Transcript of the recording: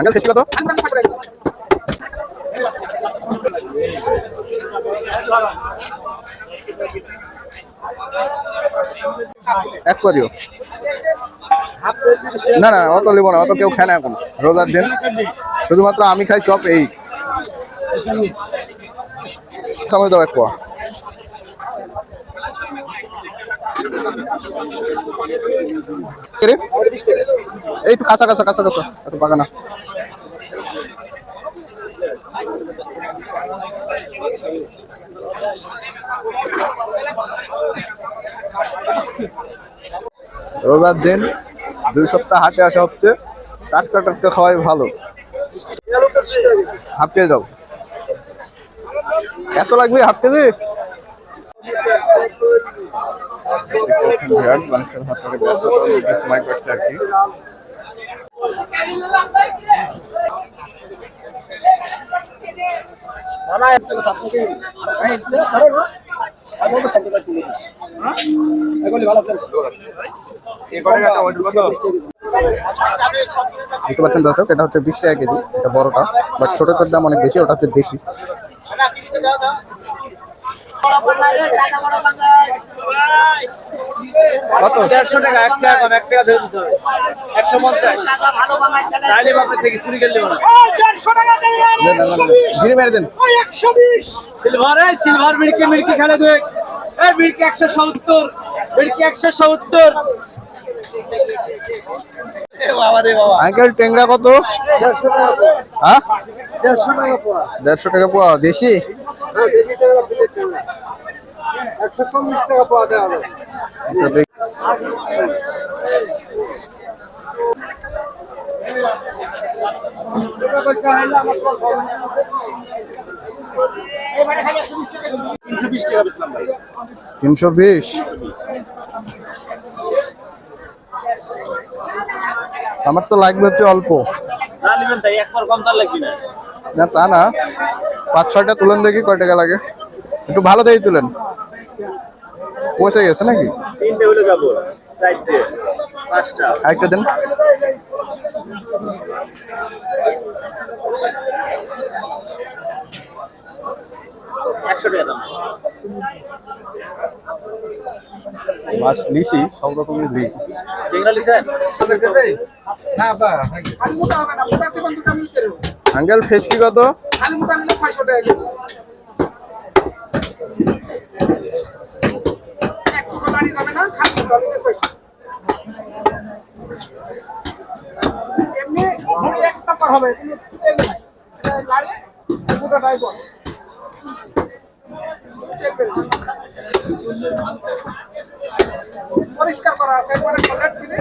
Uncle face কত? এক করিও না না, অত নেবো না, অত কেউ খায় না এখন রোজার দিন, শুধুমাত্র আমি খাই চপ। এই সময় দাও এক পোয়া। এই তো কাঁচা কাঁচা কাঁচা কাঁচা, এত পাকা না। রোজার দিন 2 সপ্তাহ হাটে আসা হচ্ছে, টাটকা টাটকা খাওয়াই ভালো। হাফ কেজি দাও। এত লাগবে হাফ কেজি? সময় কাটছে আর কি। বুঝতে পারছেন দর্শক, এটা হচ্ছে 20 টাকা কেজি, এটা বড়টা, বাট ছোটটার দাম অনেক বেশি, ওটা হচ্ছে দেশি। কত? 150 টাকা, 1 টাকা কম, 1 টাকা ধরে দিতে হবে। 150 তাইলে বাপে থেকে চুরি করলে না। 150 টাকা দেন, ঝিরি মেরে দেন। 120 সিলভার, এই সিলভার মিরকি মিরকি খেলে দেখ, এই মিরকি 170, মিরকি 170। এ বাবা রে বাবা। আঙ্কেল টেংরা কত? 150 টাকা। হ্যাঁ 150 টাকা পোয়া। 150 টাকা পোয়া দেশি? হ্যাঁ দেশি টাকা প্লেট টাকা। 140 টাকা পোয়া দেওয়া হবে। আচ্ছা দেখ। এবারে খালি 320 টাকা বেচলাম ভাই। 320। আমার তো লাগবে হচ্ছে অল্প। না নেবেন তাই একবার কম তার লাগবে না। না তা না, 5-6টা তুলেন দেখি কয় টাকা লাগে, একটু ভালো দেখি তুলেন। পৌঁছে গেছে নাকি? 3টে হলে যাবো, 4টে, 5টা। আরেকটা দেন। মাছ লিসি সব রকমের লিই। টেংরা লিছেন? না বা আঙ্কেল ফেস কি কত? খালি মোটা নিলে 600 টাকা কেজি। এক টুকরো দাঁড়ি যাবে না, খালি মোটা নিলে 600। এমনি ভুঁড়ি এক টাকা হবে, কিন্তু তেল নাই। এটা গাড়ি মোটাটাই বল। পরিষ্কার করা আছে, একবারে কলার দিলে